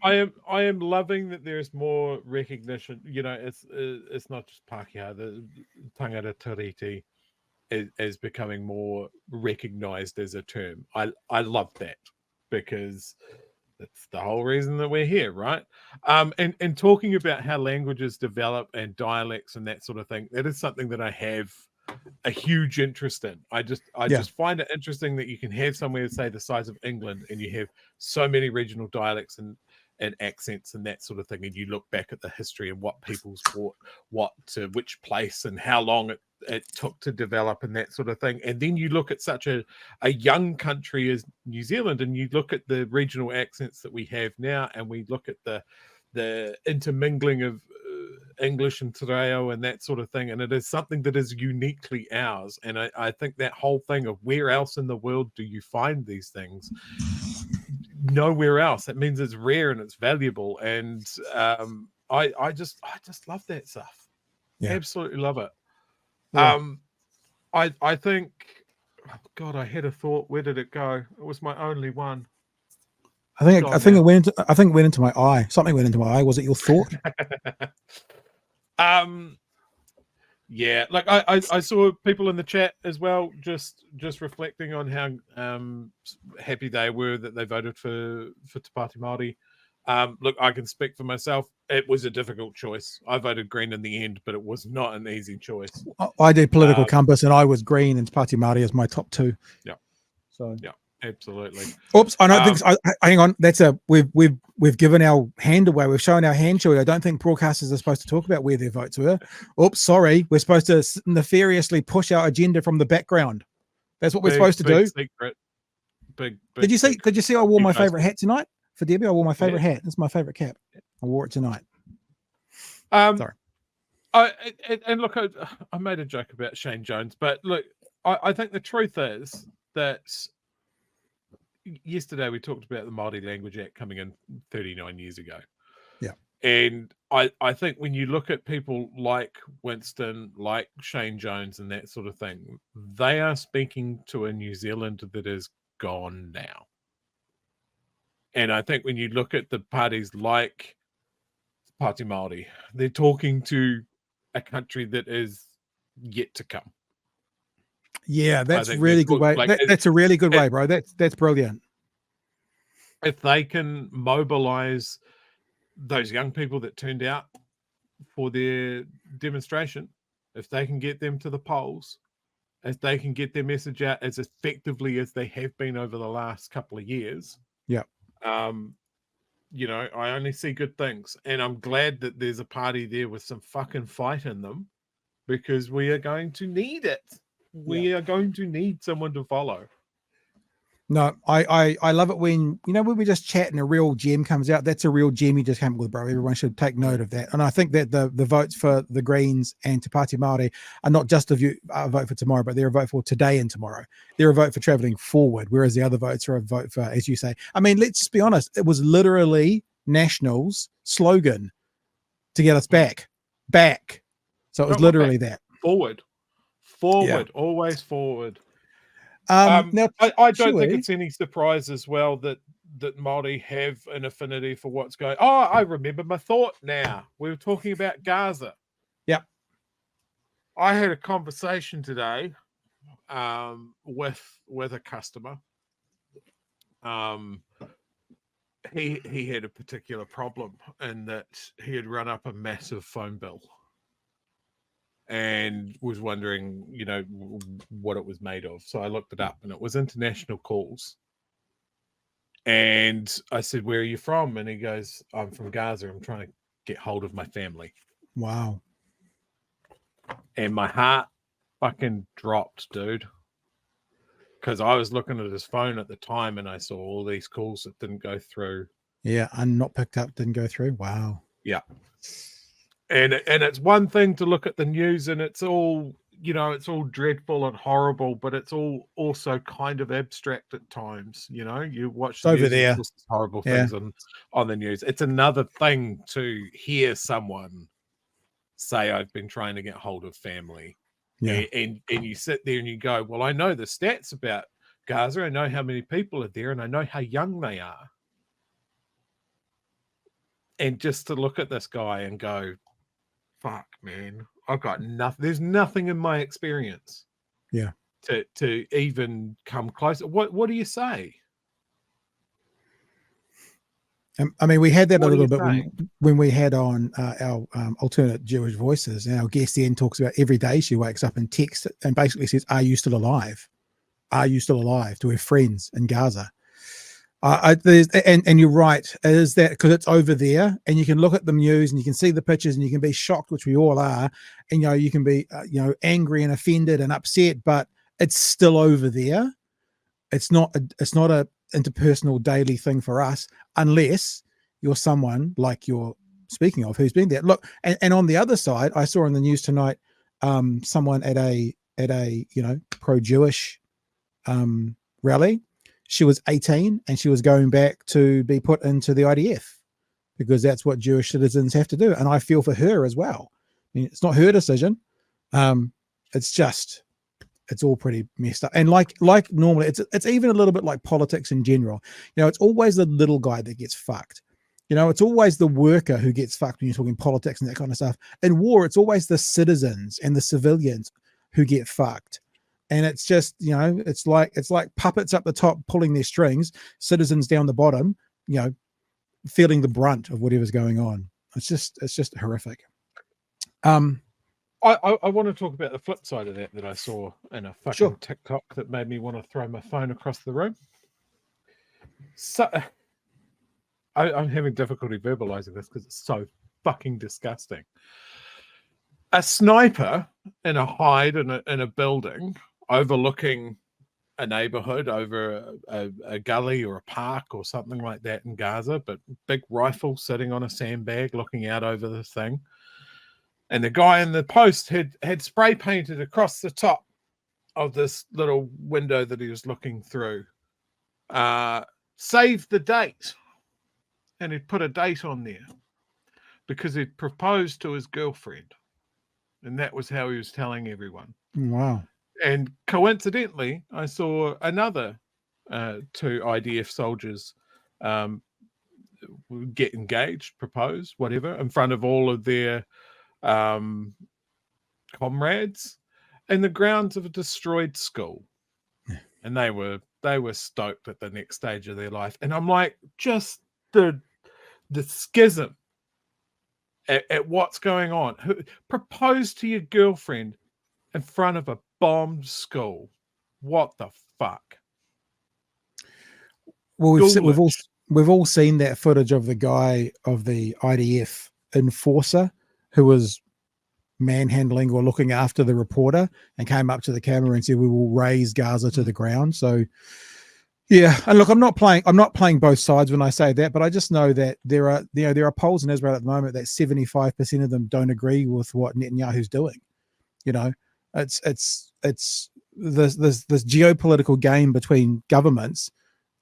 I am loving that there's more recognition. It's not just Pākehā. The tangata tiriti is becoming more recognized as a term. I love that because that's the whole reason that we're here, right? And talking about how languages develop and dialects and that sort of thing, that is something that I have a huge interest in. I Yeah. just find it interesting that you can have somewhere, say, the size of England, and you have so many regional dialects and accents and that sort of thing. And you look back at the history and what people's brought what to which place and how long it took to develop and that sort of thing. And then you look at such a young country as New Zealand, and you look at the regional accents that we have now, and we look at the intermingling of English and te reo and that sort of thing. And it is something that is uniquely ours. And I think that whole thing of where else in the world do you find these things? Nowhere else. That means it's rare and it's valuable. And I just love that stuff. Yeah. Absolutely love it. Yeah. I think, oh God, I had a thought. Where did it go? It was my only one. I think it went into my eye. Something went into my eye. Was it your thought? Yeah, like I saw people in the chat as well, just reflecting on how happy they were that they voted for Te Pāti Māori. Look, I can speak for myself. It was a difficult choice. I voted Green in the end, but it was not an easy choice. I did political compass, and I was Green, and Te Pāti Māori as my top two. Yeah. So yeah, absolutely. Oops, I don't think. Hang on, that's we've given our hand away. We've shown our hand, Chewie. I don't think broadcasters are supposed to talk about where their votes were. Oops, sorry. We're supposed to nefariously push our agenda from the background. That's what we're supposed to do. Secret. Big. Did you see? Did you see? I wore my favorite hat tonight for Debbie. I wore my favorite hat. It's my favorite cap. I wore it tonight. Sorry. And look, I made a joke about Shane Jones, but look, I think the truth is that yesterday we talked about the Māori Language Act coming in 39 years ago. Yeah. And I think when you look at people like Winston, like Shane Jones and that sort of thing, they are speaking to a New Zealand that is gone now. And I think when you look at the parties like Pāti Māori, they're talking to a country that is yet to come. Yeah, that's really good way. That's a really good way, bro. That's brilliant. If they can mobilize those young people that turned out for their demonstration, if they can get them to the polls, if they can get their message out as effectively as they have been over the last couple of years, yeah. I only see good things, and I'm glad that there's a party there with some fucking fight in them, because we are going to need it. We are going to need someone to follow. No, I love it when when we just chat and a real gem comes out. That's a real gem you just came up with, bro. Everyone should take note of that. And I think that the votes for the Greens and Te Pāti Māori are not just a vote for tomorrow, but they're a vote for today and tomorrow. They're a vote for traveling forward, whereas the other votes are a vote for, as you say. I mean, let's just be honest. It was literally National's slogan to get us back. So it was literally that. Forward, always forward. Now, I don't think it's any surprise as well that Māori have an affinity for what's going. Oh, I remember my thought now. We were talking about Gaza. Yeah. I had a conversation today with a customer. He had a particular problem in that he had run up a massive phone bill and was wondering, what it was made of. So I looked it up, and it was international calls. And I said, "Where are you from?" And he goes, "I'm from Gaza. I'm trying to get hold of my family." Wow. And my heart fucking dropped, dude. Because I was looking at his phone at the time, and I saw all these calls that didn't go through. Yeah, and not picked up, didn't go through. Wow. Yeah. And it's one thing to look at the news, and it's all, it's all dreadful and horrible, but it's all also kind of abstract at times. You watch the over there horrible things on the news. It's another thing to hear someone say, "I've been trying to get hold of family." Yeah. And you sit there and you go, "Well, I know the stats about Gaza. I know how many people are there, and I know how young they are." And just to look at this guy and go, fuck, man, I've got nothing. There's nothing in my experience. Yeah. To even come close. What do you say? I mean, we had that What a do little you bit say? when we had on our alternate Jewish voices, and our guest then talks about every day she wakes up and texts and basically says, "Are you still alive? Are you still alive?" to her friends in Gaza. And you're right. It is that because it's over there, and you can look at the news and you can see the pictures, and you can be shocked, which we all are, and you can be angry and offended and upset, but it's still over there. It's not a interpersonal daily thing for us, unless you're someone like you're speaking of who's been there. Look, and on the other side, I saw in the news tonight someone at a pro-Jewish rally. She was 18 and she was going back to be put into the IDF because that's what Jewish citizens have to do. And I feel for her as well. I mean, it's not her decision. It's all pretty messed up. And like normally, it's even a little bit like politics in general. It's always the little guy that gets fucked. It's always the worker who gets fucked when you're talking politics and that kind of stuff. In war, it's always the citizens and the civilians who get fucked. And it's just, it's like puppets up the top pulling their strings, citizens down the bottom, feeling the brunt of whatever's going on. It's just horrific. I want to talk about the flip side of that I saw in a fucking TikTok that made me want to throw my phone across the room. So I'm having difficulty verbalizing this because it's so fucking disgusting. A sniper in a hide in a building overlooking a neighborhood over a gully or a park or something like that in Gaza, but big rifle sitting on a sandbag looking out over the thing. And the guy in the post had spray painted across the top of this little window that he was looking through. Save the date. And he'd put a date on there because he'd proposed to his girlfriend. And that was how he was telling everyone. Wow. And coincidentally, I saw another two IDF soldiers get engaged, propose, whatever, in front of all of their comrades in the grounds of a destroyed school. And they were stoked at the next stage of their life. And I'm like, just the schism at what's going on. Propose to your girlfriend in front of a bombed school. What the fuck? Well, we've all seen that footage of the guy of the IDF enforcer who was manhandling or looking after the reporter and came up to the camera and said, "We will raise Gaza to the ground." So yeah, and look, I'm not playing both sides when I say that, but I just know that there are polls in Israel at the moment that 75% of them don't agree with what Netanyahu's doing. It's this geopolitical game between governments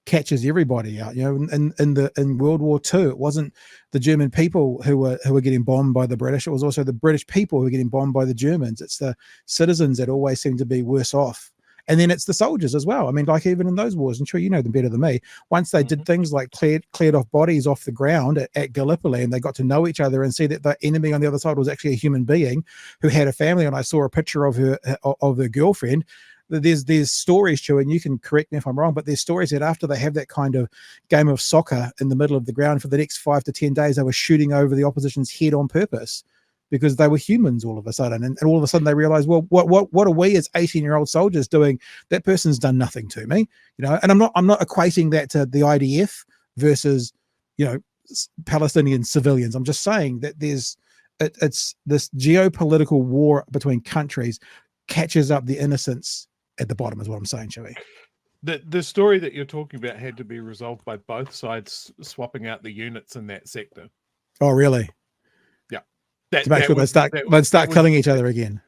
catches everybody out. In World War II, it wasn't the German people who were getting bombed by the British. It was also the British people who were getting bombed by the Germans. It's the citizens that always seem to be worse off. And then it's the soldiers as well. I mean, like even in those wars, I'm sure you know them better than me. Once they did things like cleared off bodies off the ground at Gallipoli, and they got to know each other and see that the enemy on the other side was actually a human being who had a family. And I saw a picture of her girlfriend. There's stories, Chewie, and you can correct me if I'm wrong, but there's stories that after they have that kind of game of soccer in the middle of the ground for the next 5 to 10 days, they were shooting over the opposition's head on purpose because they were humans all of a sudden. And all of a sudden they realized, well, what are we as 18-year-old soldiers doing? That person's done nothing to me, and I'm not equating that to the IDF versus, Palestinian civilians. I'm just saying that it's this geopolitical war between countries catches up the innocence at the bottom is what I'm saying, Chewie. The story that you're talking about had to be resolved by both sides swapping out the units in that sector. Oh, really? Yeah. To make sure they start killing each other again.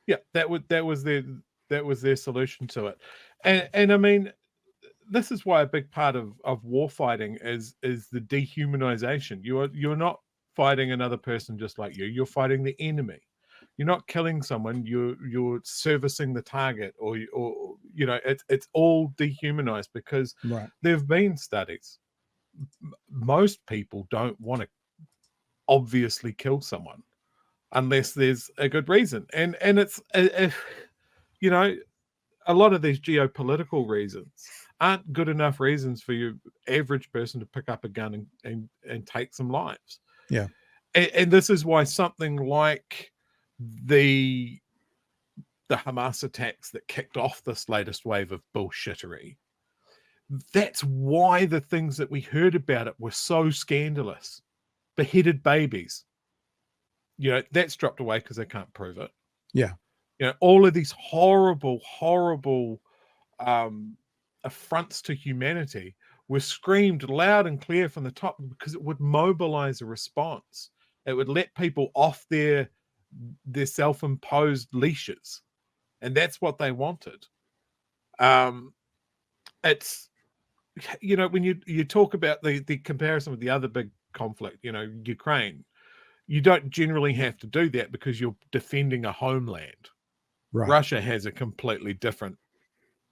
Yeah, that was their solution to it. And I mean, this is why a big part of war fighting is the dehumanization. You're not fighting another person just like you. You're fighting the enemy. You're not killing someone. You're servicing the target, or it's all dehumanized because right. There've been studies. Most people don't want to obviously kill someone unless there's a good reason. And it's, you know, a lot of these geopolitical reasons aren't good enough reasons for your average person to pick up a gun and take some lives. Yeah. And this is why something like the Hamas attacks that kicked off this latest wave of bullshittery, that's why the things that we heard about it were so scandalous. Beheaded babies, you know, that's dropped away because they can't prove it. Yeah. You know, all of these horrible affronts to humanity were screamed loud and clear from the top because it would mobilize a response. It would let people off their self-imposed leashes, and that's what they wanted. It's, you know, when you talk about the comparison with the other big conflict, you know, Ukraine, you don't generally have to do that because you're defending a homeland. Right. Russia has a completely different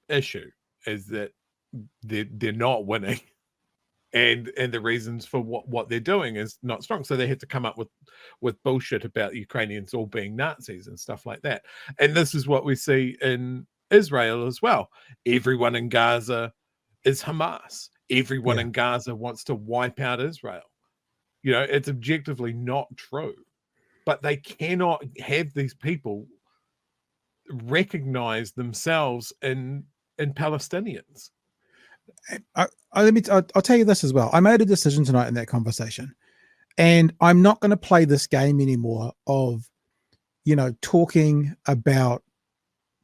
issue, is that they're not winning, and the reasons for what they're doing is not strong. So they have to come up with bullshit about Ukrainians all being Nazis and stuff like that. And this is what we see in Israel as well. Everyone in Gaza is Hamas. Everyone in Gaza wants to wipe out Israel. You know, it's objectively not true, but they cannot have these people recognize themselves in Palestinians. I'll tell you this as well. I made a decision tonight in that conversation, and I'm not going to play this game anymore of, you know, talking about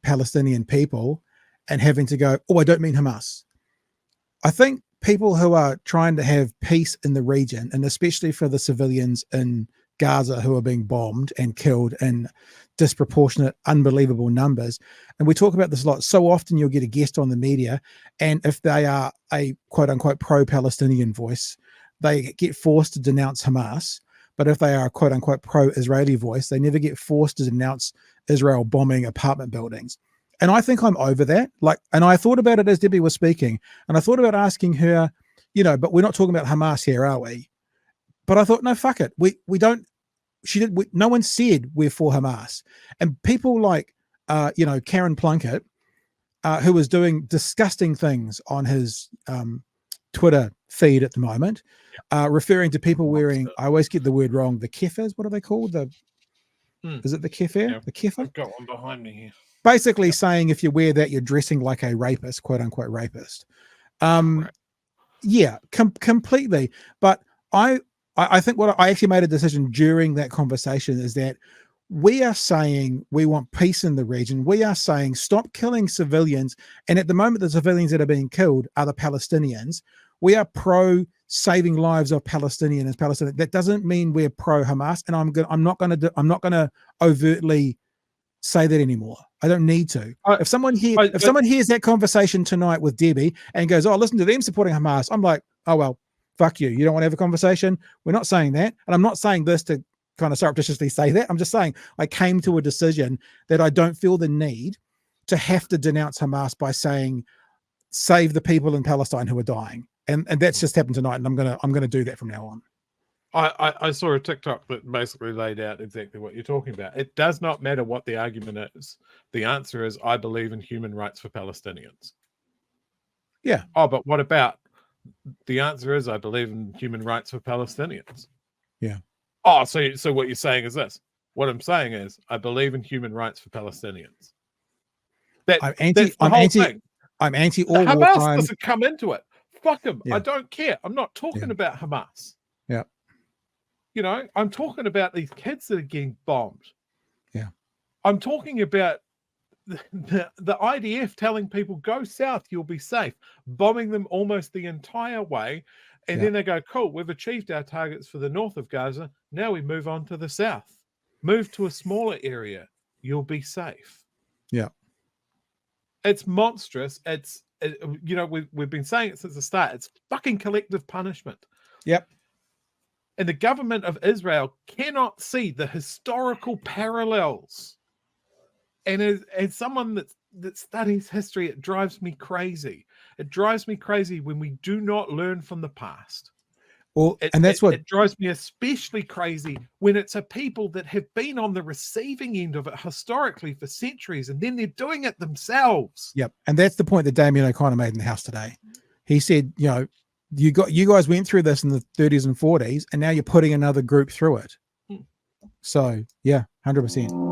Palestinian people and having to go, oh, I don't mean Hamas. I think people who are trying to have peace in the region, and especially for the civilians in Gaza who are being bombed and killed in disproportionate, unbelievable numbers. And we talk about this a lot. So often you'll get a guest on the media, and if they are a quote unquote pro-Palestinian voice, they get forced to denounce Hamas. But if they are a quote unquote pro-Israeli voice, they never get forced to denounce Israel bombing apartment buildings. And I think I'm over that. Like, and I thought about it as Debbie was speaking, and I thought about asking her, you know, but we're not talking about Hamas here, are we? But I thought, no, fuck it. We don't. No one said we're for Hamas. And people like, you know, Karen Plunkett, who was doing disgusting things on his Twitter feed at the moment, referring to people wearing, I always get the word wrong, the keffers. What are they called? Is it the kefir? Yeah. The kefir? I've got one behind me here. Basically saying if you wear that, you're dressing like a rapist, quote unquote rapist. Right. Yeah, completely. But I think what I actually made a decision during that conversation is that we are saying we want peace in the region. We are saying stop killing civilians. And at the moment, the civilians that are being killed are the Palestinians. We are pro saving lives of Palestinians. That doesn't mean we're pro Hamas. And I'm not going to overtly say that anymore. I don't need to. If someone hears that conversation tonight with Debbie and goes, "Oh, listen to them supporting Hamas," I'm like, "Oh well, fuck you. You don't want to have a conversation." We're not saying that, and I'm not saying this to kind of surreptitiously say that. I'm just saying I came to a decision that I don't feel the need to have to denounce Hamas by saying save the people in Palestine who are dying, and that's just happened tonight, and I'm gonna do that from now on. I saw a TikTok that basically laid out exactly what you're talking about. It does not matter what the argument is. The answer is, I believe in human rights for Palestinians. Yeah. Oh, but what about? The answer is, I believe in human rights for Palestinians. Yeah. Oh, so what you're saying is this. What I'm saying is, I believe in human rights for Palestinians. I'm anti all Hamas war crimes. doesn't come into it. Fuck them. Yeah. I don't care. I'm not talking about Hamas. Yeah. You know, I'm talking about these kids that are getting bombed. Yeah. I'm talking about the IDF telling people, go south, you'll be safe, bombing them almost the entire way. And then they go, cool, we've achieved our targets for the north of Gaza. Now we move on to the south. Move to a smaller area. You'll be safe. Yeah. It's monstrous. You know, we've been saying it since the start. It's fucking collective punishment. Yep. And the government of Israel cannot see the historical parallels. And as someone that studies history, it drives me crazy. It drives me crazy when we do not learn from the past. Well, and that's what it drives me especially crazy when it's a people that have been on the receiving end of it historically for centuries, and then they're doing it themselves. Yep, and that's the point that Damien O'Connor made in the House today. He said, you know, you guys went through this in the 30s and 40s, and now you're putting another group through it. So yeah, 100%.